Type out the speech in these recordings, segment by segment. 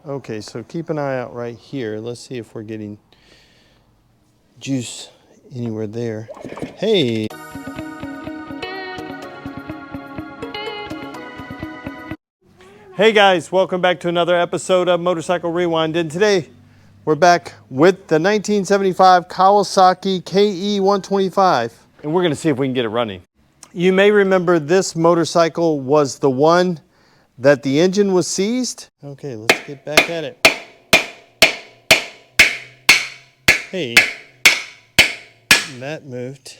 Okay, so keep an eye out right here. Let's see if we're getting juice anywhere there. Hey! Hey guys, welcome back to another episode of Motorcycle Rewind. And today we're back with the 1975 Kawasaki KE125. And we're going to see if we can get it running. You may remember this motorcycle was the one that the engine was seized. Okay, let's get back at it. Hey, that moved.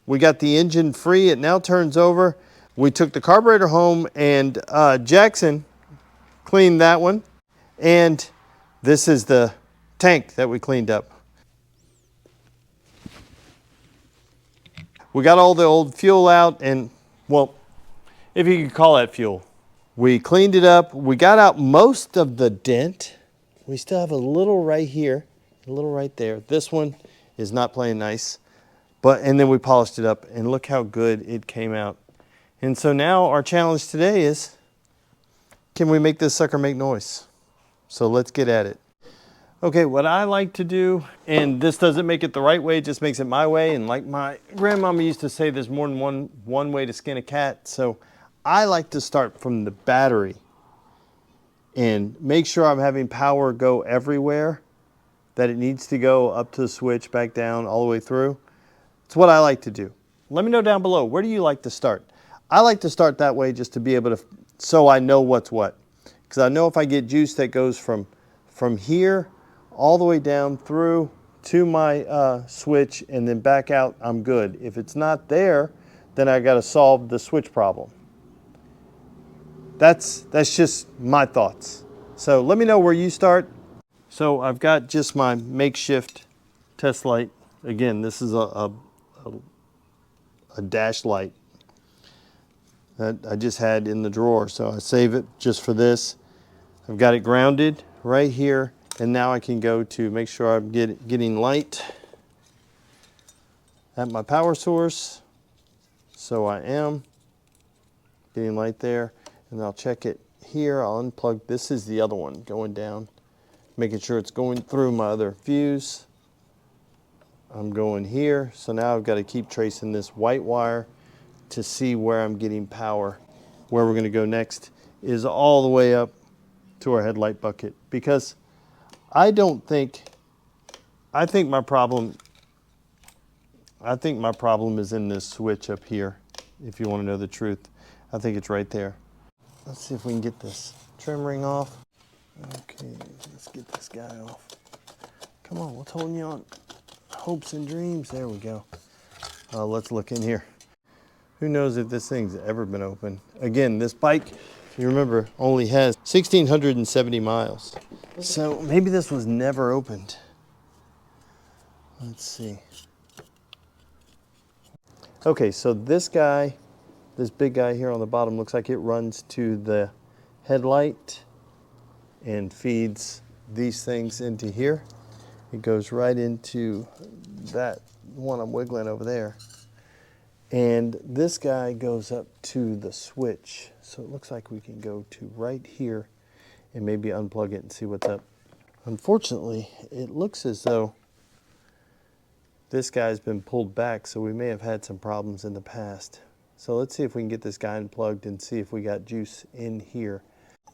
We got the engine free. It now turns over. We took the carburetor home and Jackson cleaned that one. And this is the tank that we cleaned up. We got all the old fuel out and, well, if you could call that fuel. We cleaned it up. We got out most of the dent. We still have a little right here, a little right there. This one is not playing nice. And then we polished it up and look how good it came out. And so now our challenge today is, can we make this sucker make noise? So let's get at it. Okay, what I like to do, and this doesn't make it the right way, it just makes it my way. And like my grandmama used to say, there's more than one way to skin a cat. So I like to start from the battery and make sure I'm having power go everywhere that it needs to go, up to the switch, back down, all the way through. It's what I like to do. Let me know down below, where do you like to start? I like to start that way just to be able to, so I know what's what. Because I know if I get juice that goes from here all the way down through to my switch and then back out, I'm good. If it's not there, then I got to solve the switch problem. That's just my thoughts. So let me know where you start. So I've got just my makeshift test light. Again, this is a dash light that I just had in the drawer, so I save it just for this. I've got it grounded right here, and now I can go to make sure I'm getting light at my power source. So I am getting light there, and I'll check it here. I'll unplug. This is the other one going down, making sure it's going through my other fuse. I'm going here, so now I've got to keep tracing this white wire to see where I'm getting power. Where we're going to go next is all the way up to our headlight bucket, because I think my problem is in this switch up here. If you want to know the truth, I think it's right there. Let's see if we can get this trim ring off. Okay, let's get this guy off. Come on, what's holding you on? Hopes and dreams. There we go. Let's look in here. Who knows if this thing's ever been open? Again, this bike, if you remember, only has 1,670 miles. So maybe this was never opened. Let's see. Okay, so this guy, this big guy here on the bottom, looks like it runs to the headlight and feeds these things into here. It goes right into that one I'm wiggling over there. And this guy goes up to the switch. So it looks like we can go to right here and maybe unplug it and see what's up. Unfortunately, it looks as though this guy's been pulled back, so we may have had some problems in the past. So let's see if we can get this guy unplugged and see if we got juice in here.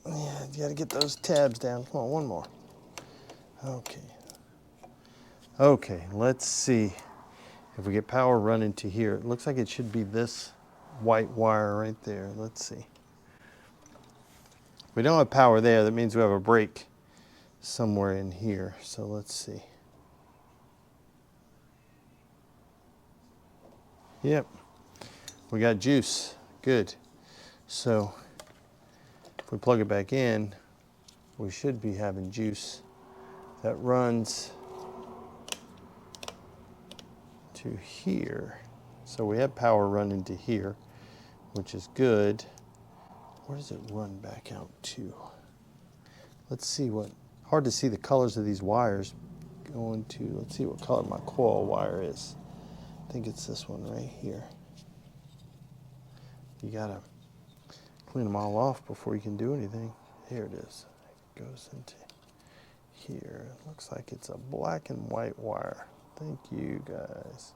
Yeah, you gotta get those tabs down. Come on, one more. Okay. Okay, let's see if we get power running to here. It looks like it should be this white wire right there. Let's see. If we don't have power there, that means we have a break somewhere in here. So let's see. Yep, we got juice. Good. So if we plug it back in, we should be having juice that runs to here. So we have power running to here, which is good. Where does it run back out to? Let's see what, hard to see the colors of these wires going to, let's see what color my coil wire is. I think it's this one right here. You gotta clean them all off before you can do anything. Here it is. goes into here. It looks like it's a black and white wire. Thank you guys.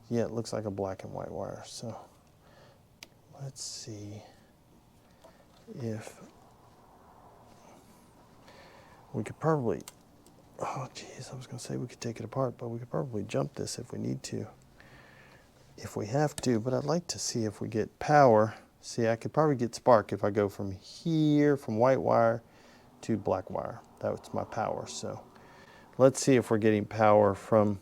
Yeah, it looks like a black and white wire. So let's see if we could probably, oh geez, I was gonna say we could take it apart, but we could probably jump this if we need to, if we have to, but I'd like to see if we get power. See, I could probably get spark if I go from here, from white wire to black wire. That's my power. So let's see if we're getting power from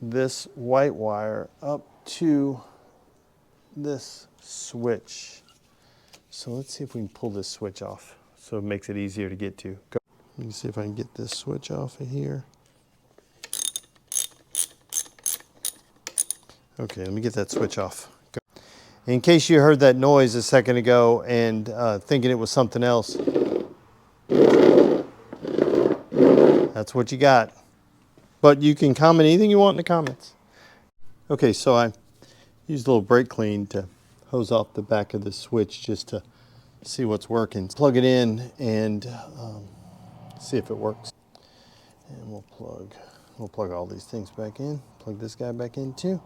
this white wire up to this switch. So let's see if we can pull this switch off so it makes it easier to get to. Go. Let me see if I can get this switch off of here. Okay, let me get that switch off. Go. In case you heard that noise a second ago and thinking it was something else, that's what you got. But you can comment anything you want in the comments. Okay, so I used a little brake clean to hose off the back of the switch just to see what's working. Plug it in and see if it works. And we'll plug all these things back in. Plug this guy back in too.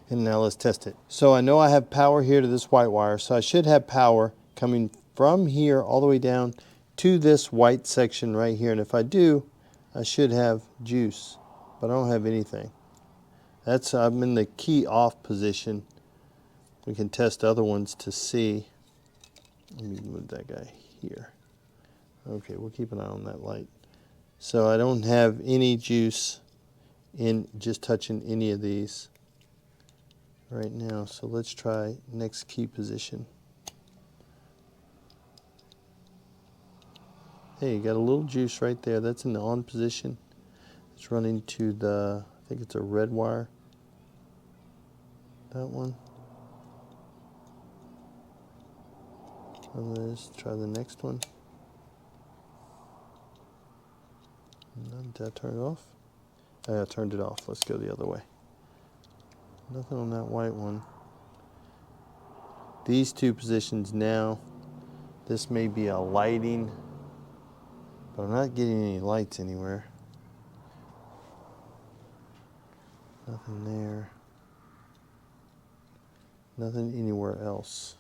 And now let's test it. So I know I have power here to this white wire, so I should have power coming from here all the way down to this white section right here. And if I do, I should have juice, but I don't have anything. I'm in the key off position. We can test other ones to see. Let me move that guy here. Okay, we'll keep an eye on that light. So I don't have any juice in just touching any of these right now. So let's try next key position. Hey, you got a little juice right there. That's in the on position. It's running to the, I think it's a red wire. That one. Let's try the next one. Did I turn it off? I turned it off. Let's go the other way. Nothing on that white one. These two positions now. This may be a lighting, but I'm not getting any lights anywhere. Nothing there. Nothing anywhere else.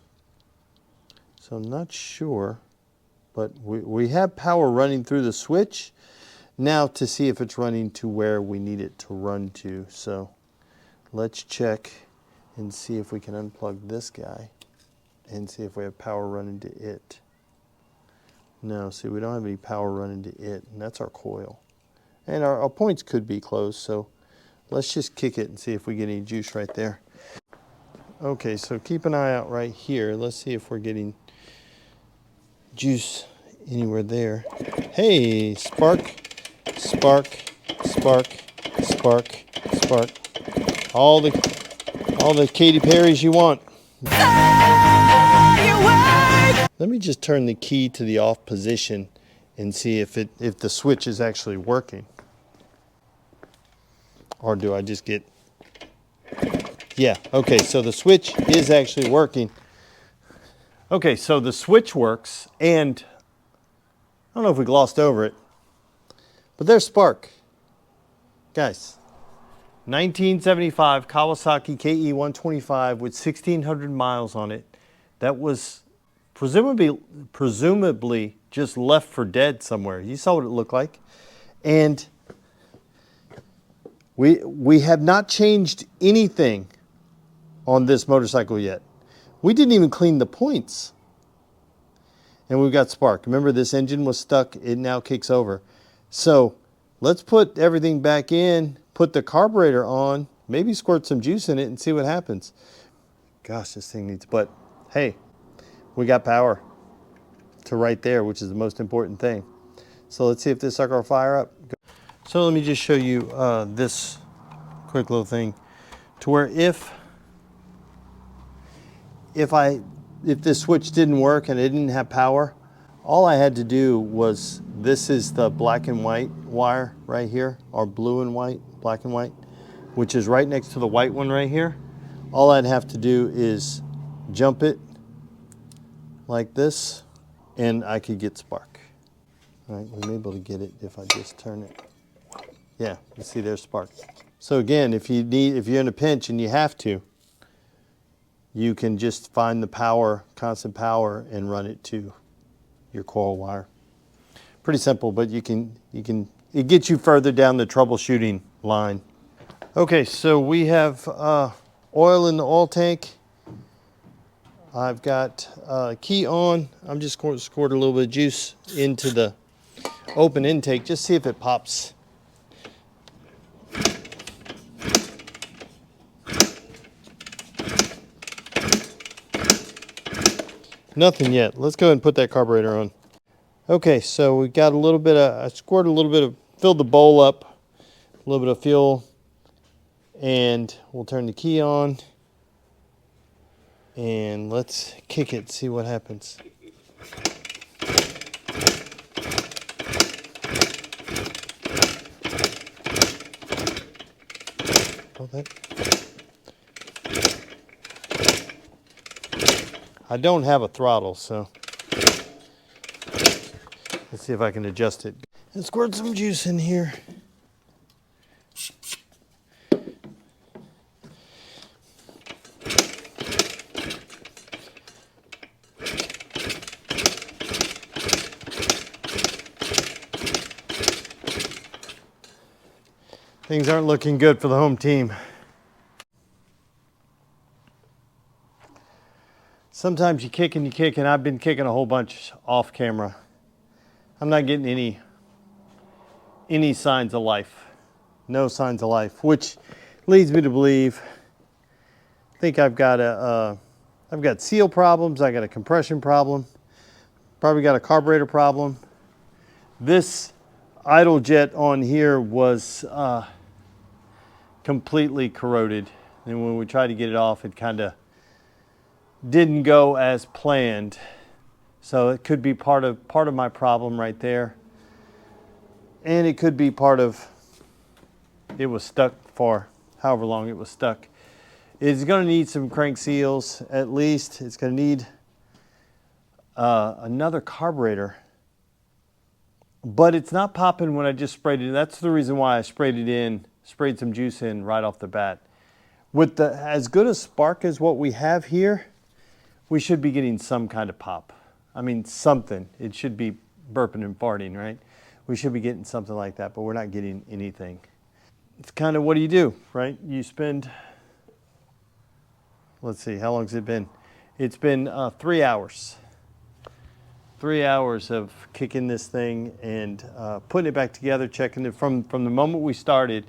So I'm not sure, but we have power running through the switch. Now to see if it's running to where we need it to run to. So let's check and see if we can unplug this guy and see if we have power running to it. No, see, we don't have any power running to it, and that's our coil. And our points could be closed, so let's just kick it and see if we get any juice right there. Okay, so keep an eye out right here. Let's see if we're getting juice anywhere there. Hey, spark, spark, spark, spark, spark. All the Katy Perry's you want. Let me just turn the key to the off position and see if the switch is actually working. Or do I just get... Yeah, okay, so the switch is actually working. Okay, so the switch works, and I don't know if we glossed over it, but there's spark. Guys, 1975 Kawasaki KE125 with 1,600 miles on it. That was presumably just left for dead somewhere. You saw what it looked like. And we have not changed anything on this motorcycle yet. We didn't even clean the points. And we've got spark. Remember, this engine was stuck. It now kicks over. So let's put everything back in, put the carburetor on, maybe squirt some juice in it and see what happens. Gosh, this thing needs, but hey, we got power to right there, which is the most important thing. So let's see if this sucker will fire up. So let me just show you this quick little thing to where if this switch didn't work and it didn't have power, all I had to do was, this is the black and white wire right here, or blue and white, black and white, which is right next to the white one right here. All I'd have to do is jump it like this, and I could get spark. All right, we may be able to get it if I just turn it. Yeah, you see there's spark. So again, if you're in a pinch and you have to, you can just find the power, constant power, and run it to your coil wire. Pretty simple, but it gets you further down the troubleshooting line. Okay, so we have oil in the oil tank. I've got key on. I'm just going to squirt a little bit of juice into the open intake, just see if it pops. Nothing yet. Let's go ahead and put that carburetor on. Okay, so we got a little bit of, I squirted a little bit of, filled the bowl up, a little bit of fuel, and we'll turn the key on, and let's kick it, see what happens. Oh, I don't have a throttle, so let's see if I can adjust it. And squirt some juice in here. Things aren't looking good for the home team. Sometimes you kick and you kick, and I've been kicking a whole bunch off camera. I'm not getting any signs of life. No signs of life, which leads me to believe, I think I've got I've got seal problems, I got a compression problem, probably got a carburetor problem. This idle jet on here was completely corroded, and when we tried to get it off, it kind of didn't go as planned. So it could be part of my problem right there, and it could be part of it was stuck for however long it was stuck. It's going to need some crank seals at least. It's going to need another carburetor, but it's not popping when I just sprayed it. That's the reason why I sprayed some juice in right off the bat. With as good a spark as what we have here, we should be getting some kind of pop. I mean, something. It should be burping and farting, right? We should be getting something like that, but we're not getting anything. It's kind of, what do you do, right? You spend, let's see, how long has it been? It's been 3 hours. 3 hours of kicking this thing and putting it back together, checking it from the moment we started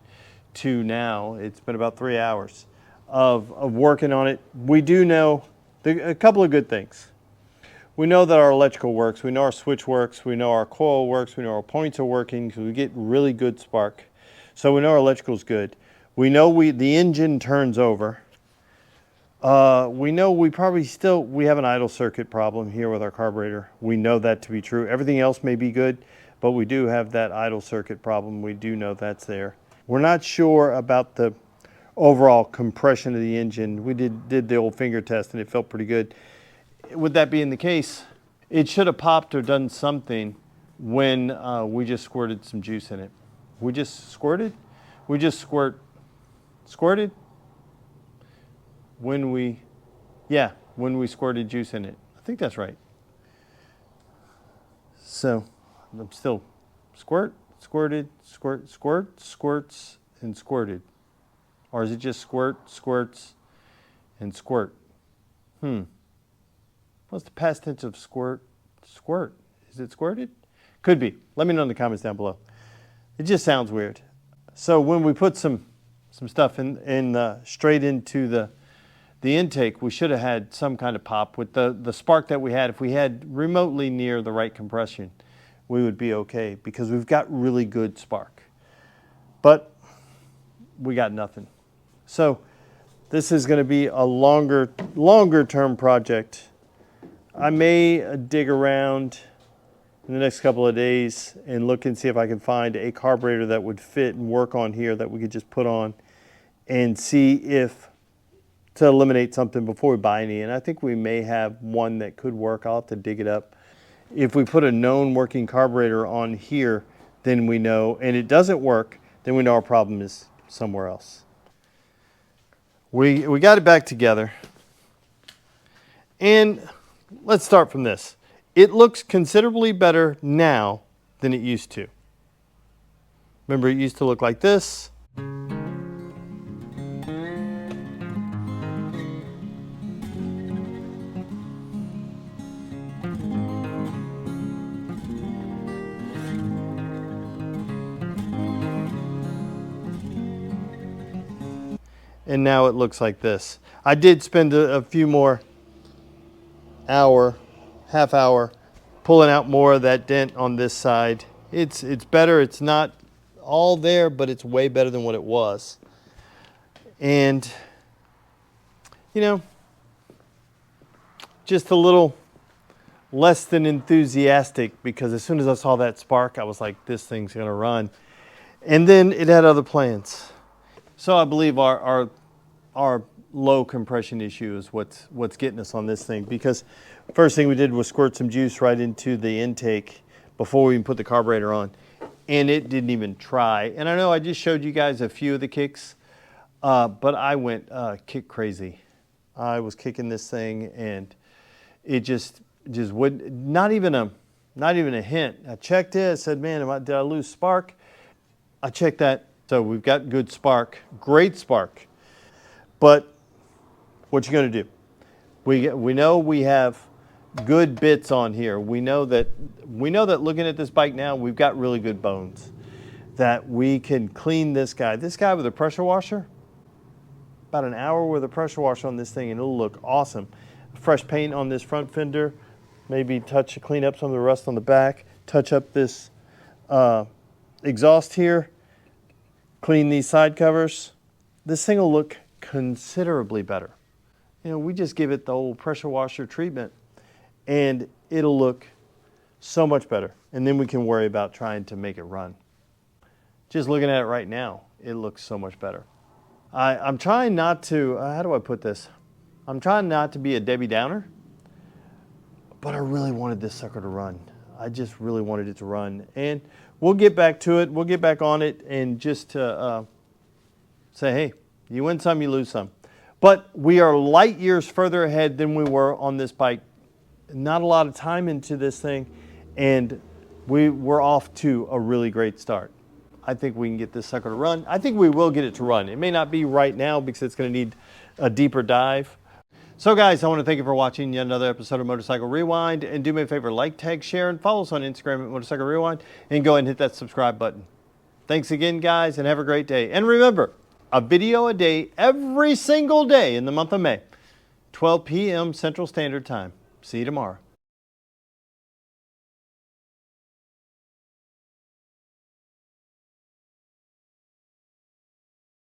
to now. It's been about 3 hours of working on it. We do know a couple of good things. We know that our electrical works, we know our switch works, we know our coil works, we know our points are working because we get really good spark. So we know our electrical's good. We know the engine turns over. We know we have an idle circuit problem here with our carburetor. We know that to be true. Everything else may be good, but we do have that idle circuit problem. We do know that's there. We're not sure about the overall compression of the engine. We did the old finger test and it felt pretty good. With that being the case, it should have popped or done something when we just squirted some juice in it. We just squirted? We just squirted? When we squirted juice in it. I think that's right. So I'm still squirted, squirts, and squirted. Or is it just squirts, and squirt? What's the past tense of squirt? Is it squirted? Could be. Let me know in the comments down below. It just sounds weird. So when we put some stuff in straight into the intake, we should have had some kind of pop with the spark that we had. If we had remotely near the right compression, we would be okay because we've got really good spark. But we got nothing. So this is going to be a longer term project. I may dig around in the next couple of days and look and see if I can find a carburetor that would fit and work on here that we could just put on and see if to eliminate something before we buy any. And I think we may have one that could work. I'll have to dig it up If we put a known working carburetor on here, then we know, and it doesn't work, then we know our problem is somewhere else. We got it back together. And let's start from this. It looks considerably better now than it used to. Remember, it used to look like this. And now it looks like this. I did spend a few more half hour, pulling out more of that dent on this side. It's better. It's not all there, but it's way better than what it was. And, you know, just a little less than enthusiastic, because as soon as I saw that spark, I was like, this thing's gonna run. And then it had other plans. So I believe our low compression issue is what's getting us on this thing, because first thing we did was squirt some juice right into the intake before we even put the carburetor on, and it didn't even try. And I know I just showed you guys a few of the kicks, but I went kick crazy. I was kicking this thing, and it just would not even a hint. I checked it. I said, man, did I lose spark? I checked that. So we've got good spark, great spark. But what you going to do? We know we have good bits on here. We know that looking at this bike now, we've got really good bones, that we can clean this guy. This guy with a pressure washer, about an hour with a pressure washer on this thing, and it'll look awesome. Fresh paint on this front fender, maybe clean up some of the rust on the back, touch up this exhaust here, clean these side covers. This thing will look considerably better. You know, we just give it the old pressure washer treatment, and it'll look so much better. And then we can worry about trying to make it run. Just looking at it right now, it looks so much better. I'm trying not to, how do I put this? I'm trying not to be a Debbie Downer, but I really wanted this sucker to run. I just really wanted it to run. And we'll get back to it. We'll get back on it, and just to say, hey, you win some, you lose some. But we are light years further ahead than we were on this bike. Not a lot of time into this thing, and we're off to a really great start. I think we can get this sucker to run. I think we will get it to run. It may not be right now because it's going to need a deeper dive. So guys, I want to thank you for watching yet another episode of Motorcycle Rewind. And do me a favor, like, tag, share, and follow us on Instagram at Motorcycle Rewind. And go ahead and hit that subscribe button. Thanks again, guys, and have a great day. And remember, a video a day every single day in the month of May, 12 p.m. Central Standard Time. See you tomorrow.